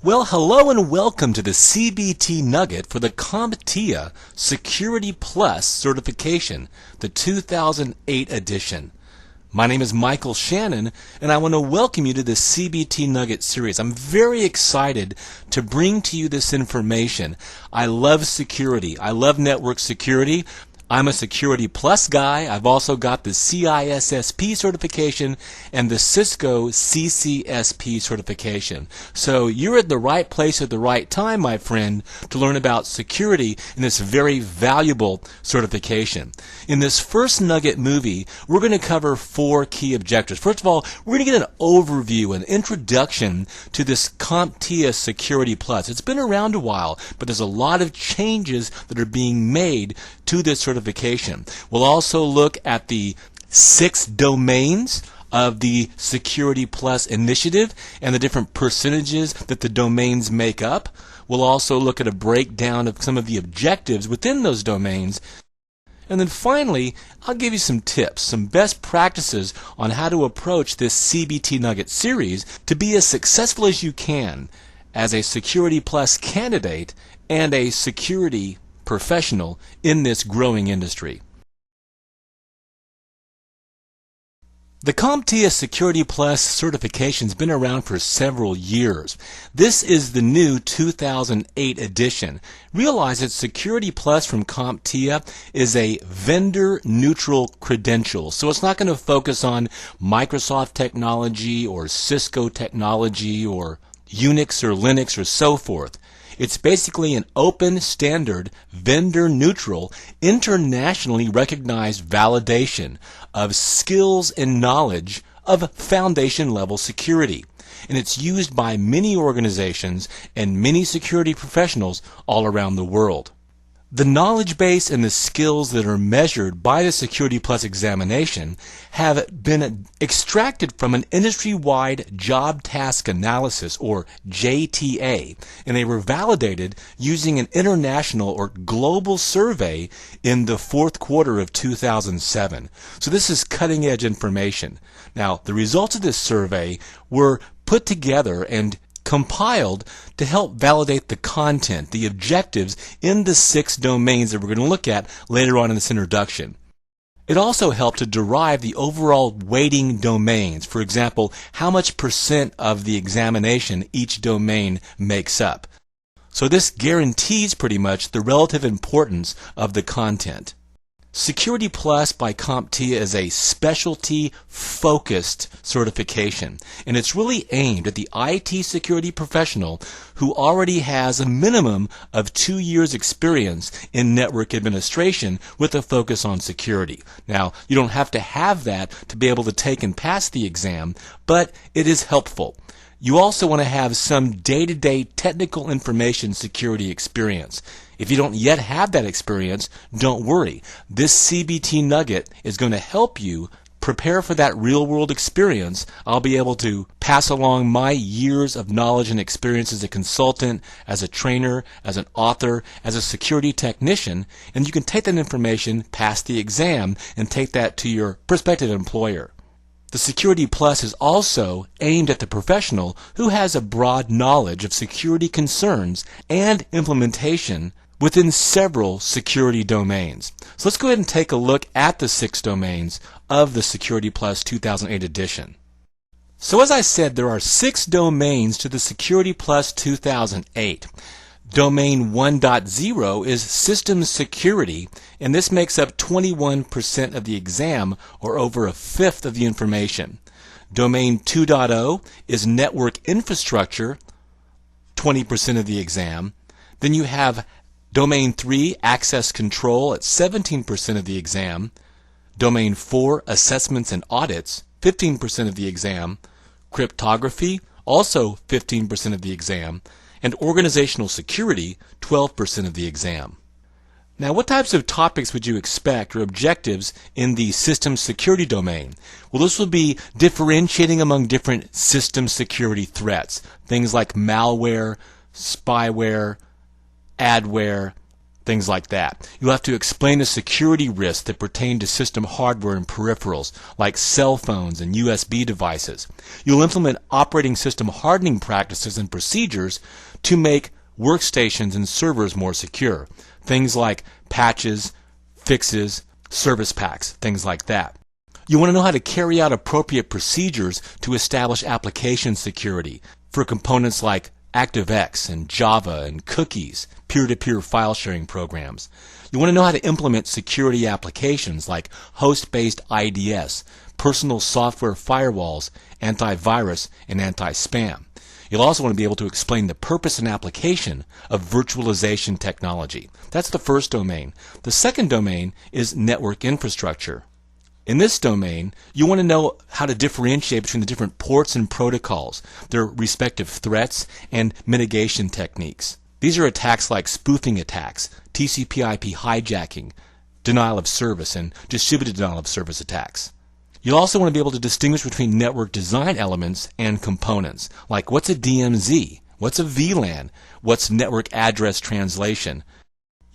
Well, hello and welcome to the CBT Nugget for the CompTIA Security Plus certification, the 2008 edition. My name is Michael Shannon, and I want to welcome you to the CBT Nugget series. I'm very excited to bring to you this information. I love security. I love network security. I'm a Security Plus guy. I've also got the CISSP certification and the Cisco CCSP certification. So you're at the right place at the right time, my friend, to learn about security in this very valuable certification. In this first Nugget movie, we're going to cover 4 key objectives. First of all, we're going to get an overview, an introduction to this CompTIA Security Plus. It's been around a while, but there's a lot of changes that are being made to this certification. We'll also look at the 6 domains of the Security Plus initiative and the different percentages that the domains make up. We'll also look at a breakdown of some of the objectives within those domains. And then finally, I'll give you some tips, some best practices on how to approach this CBT Nugget series to be as successful as you can as a Security Plus candidate and a security professional in this growing industry. The CompTIA Security Plus certification has been around for several years. This is the new 2008 edition. Realize that Security Plus from CompTIA is a vendor-neutral credential, so it's not going to focus on Microsoft technology or Cisco technology or Unix or Linux or so forth. It's basically an open, standard, vendor-neutral, internationally recognized validation of skills and knowledge of foundation-level security. And it's used by many organizations and many security professionals all around the world. The knowledge base and the skills that are measured by the Security Plus examination have been extracted from an industry-wide job task analysis, or JTA, and they were validated using an international or global survey in the 4th quarter of 2007. So this is cutting-edge information. Now, the results of this survey were put together and compiled to help validate the content, the objectives in the 6 domains that we're going to look at later on in this introduction. It also helped to derive the overall weighting domains. For example, how much % of the examination each domain makes up. So this guarantees pretty much the relative importance of the content. Security Plus by CompTIA is a specialty-focused certification, and it's really aimed at the IT security professional who already has a minimum of 2 years experience in network administration with a focus on security. Now, you don't have to have that to be able to take and pass the exam, but it is helpful. You also want to have some day-to-day technical information security experience. If you don't yet have that experience, don't worry. This CBT Nugget is going to help you prepare for that real-world experience. I'll be able to pass along my years of knowledge and experience as a consultant, as a trainer, as an author, as a security technician, and you can take that information, pass the exam, and take that to your prospective employer. The Security Plus is also aimed at the professional who has a broad knowledge of security concerns and implementation within several security domains. So let's go ahead and take a look at the 6 domains of the Security Plus 2008 edition. So as I said, there are 6 domains to the Security Plus 2008. Domain 1.0 is Systems Security, and this makes up 21% of the exam, or over 1/5 of the information. Domain 2.0 is Network Infrastructure, 20% of the exam. Then you have Domain 3, Access Control, at 17% of the exam. Domain 4, Assessments and Audits, 15% of the exam. Cryptography, also 15% of the exam. And Organizational Security, 12% of the exam. Now, what types of topics would you expect or objectives in the system security domain? Well, this will be differentiating among different system security threats. Things like malware, spyware, adware, things like that. You'll have to explain the security risks that pertain to system hardware and peripherals, like cell phones and USB devices. You'll implement operating system hardening practices and procedures to make workstations and servers more secure. Things like patches, fixes, service packs, things like that. You want to know how to carry out appropriate procedures to establish application security for components like ActiveX and Java and cookies, peer-to-peer file sharing programs. You want to know how to implement security applications like host-based IDS, personal software firewalls, antivirus, and anti-spam. You'll also want to be able to explain the purpose and application of virtualization technology. That's the first domain. The second domain is network infrastructure. In this domain, you want to know how to differentiate between the different ports and protocols, their respective threats and mitigation techniques. These are attacks like spoofing attacks, TCP/IP hijacking, denial of service, and distributed denial of service attacks. You'll also want to be able to distinguish between network design elements and components, like what's a DMZ, what's a VLAN, what's network address translation.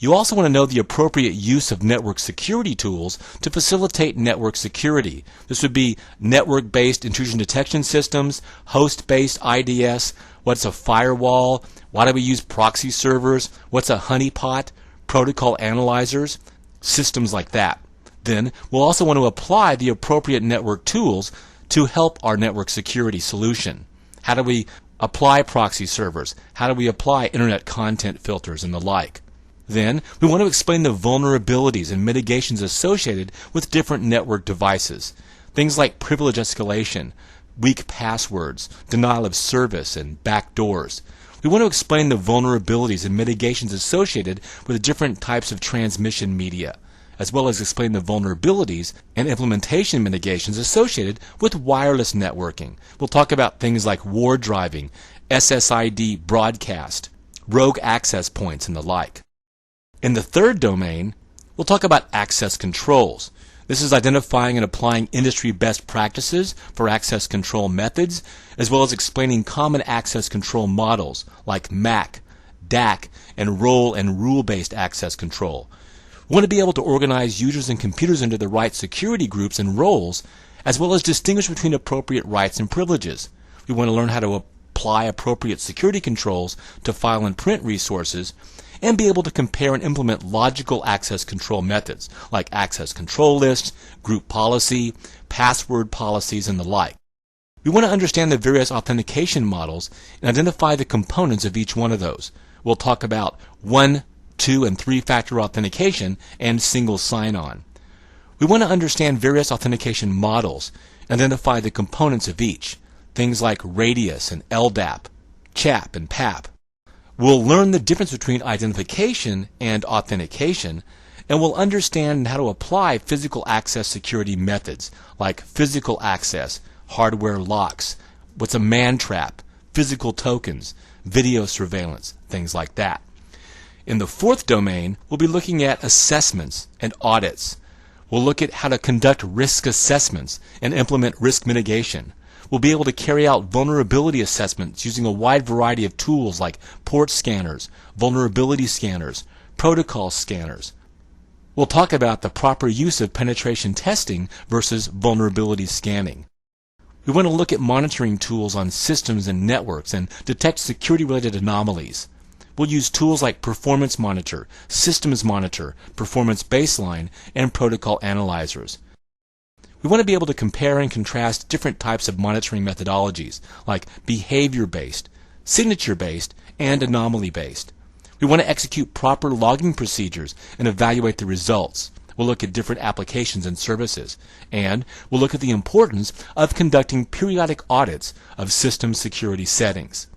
You also want to know the appropriate use of network security tools to facilitate network security. This would be network-based intrusion detection systems, host-based IDS, what's a firewall, why do we use proxy servers, what's a honeypot, protocol analyzers, systems like that. Then we'll also want to apply the appropriate network tools to help our network security solution. How do we apply proxy servers? How do we apply internet content filters and the like? Then, we want to explain the vulnerabilities and mitigations associated with different network devices. Things like privilege escalation, weak passwords, denial of service, and backdoors. We want to explain the vulnerabilities and mitigations associated with different types of transmission media, as well as explain the vulnerabilities and implementation mitigations associated with wireless networking. We'll talk about things like war driving, SSID broadcast, rogue access points, and the like. In the third domain, we'll talk about access controls. This is identifying and applying industry best practices for access control methods, as well as explaining common access control models like MAC, DAC, and role and rule-based access control. We want to be able to organize users and computers into the right security groups and roles, as well as distinguish between appropriate rights and privileges. We want to learn how to apply appropriate security controls to file and print resources, and be able to compare and implement logical access control methods like access control lists, group policy, password policies, and the like. We want to understand the various authentication models and identify the components of each one of those. We'll talk about 1, 2, and 3-factor authentication and single sign-on. We want to understand various authentication models and identify the components of each, things like Radius and LDAP, CHAP and PAP. We'll learn the difference between identification and authentication, and we'll understand how to apply physical access security methods like physical access, hardware locks, what's a man trap, physical tokens, video surveillance, things like that. In the fourth domain, we'll be looking at assessments and audits. We'll look at how to conduct risk assessments and implement risk mitigation. We'll be able to carry out vulnerability assessments using a wide variety of tools like port scanners, vulnerability scanners, protocol scanners. We'll talk about the proper use of penetration testing versus vulnerability scanning. We want to look at monitoring tools on systems and networks and detect security-related anomalies. We'll use tools like Performance Monitor, Systems Monitor, Performance Baseline, and Protocol Analyzers. We want to be able to compare and contrast different types of monitoring methodologies, like behavior-based, signature-based, and anomaly-based. We want to execute proper logging procedures and evaluate the results. We'll look at different applications and services, and we'll look at the importance of conducting periodic audits of system security settings.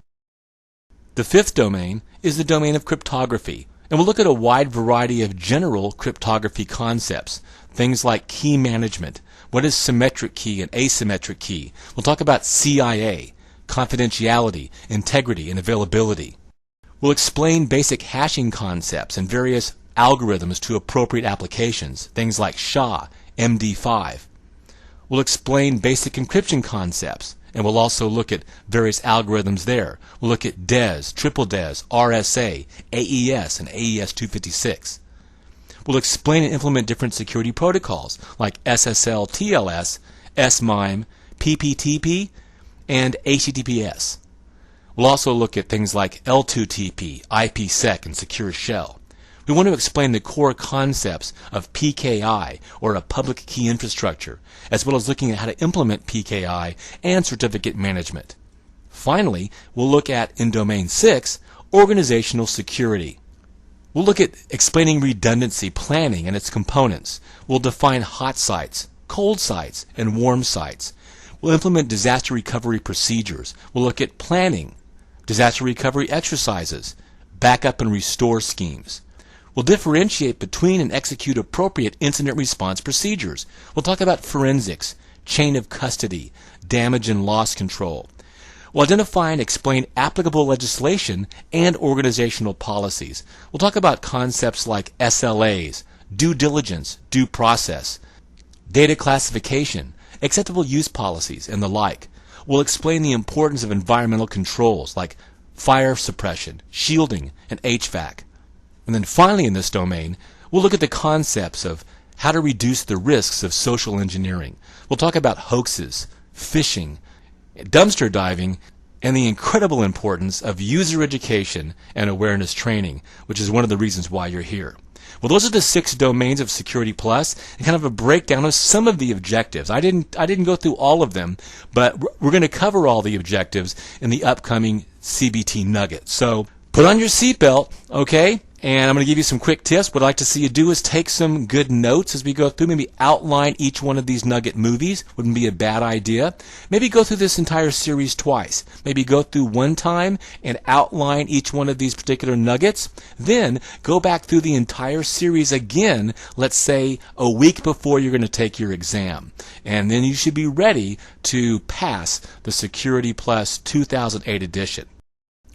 The fifth domain is the domain of cryptography, and we'll look at a wide variety of general cryptography concepts, things like key management. What is symmetric key and asymmetric key? We'll talk about CIA, confidentiality, integrity, and availability. We'll explain basic hashing concepts and various algorithms to appropriate applications, things like SHA, MD5. We'll explain basic encryption concepts And we'll also look at various algorithms there. We'll look at DES, Triple DES, RSA, AES, and AES 256. We'll explain and implement different security protocols like SSL TLS, SMIME, PPTP, and HTTPS. We'll also look at things like L2TP, IPsec, and Secure Shell. We want to explain the core concepts of PKI, or a public key infrastructure, as well as looking at how to implement PKI and certificate management. Finally, we'll look at, in Domain 6, organizational security. We'll look at explaining redundancy planning and its components. We'll define hot sites, cold sites, and warm sites. We'll implement disaster recovery procedures. We'll look at planning, disaster recovery exercises, backup and restore schemes. We'll differentiate between and execute appropriate incident response procedures. We'll talk about forensics, chain of custody, damage and loss control. We'll identify and explain applicable legislation and organizational policies. We'll talk about concepts like SLAs, due diligence, due process, data classification, acceptable use policies, and the like. We'll explain the importance of environmental controls like fire suppression, shielding, and HVAC. And then finally in this domain, we'll look at the concepts of how to reduce the risks of social engineering. We'll talk about hoaxes, phishing, dumpster diving, and the incredible importance of user education and awareness training, which is one of the reasons why you're here. Well, those are the 6 domains of Security Plus, and kind of a breakdown of some of the objectives. I didn't go through all of them, but we're going to cover all the objectives in the upcoming CBT Nugget. So put on your seatbelt, okay? And I'm going to give you some quick tips. What I'd like to see you do is take some good notes as we go through. Maybe outline each one of these Nugget movies. Wouldn't be a bad idea. Maybe go through this entire series twice. Maybe go through one time and outline each one of these particular nuggets. Then go back through the entire series again, let's say a week before you're going to take your exam. And then you should be ready to pass the Security Plus 2008 edition.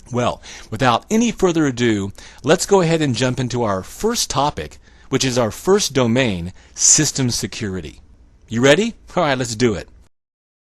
Well, without any further ado, let's go ahead and jump into our first topic, which is our first domain, system security. You ready? All right, let's do it.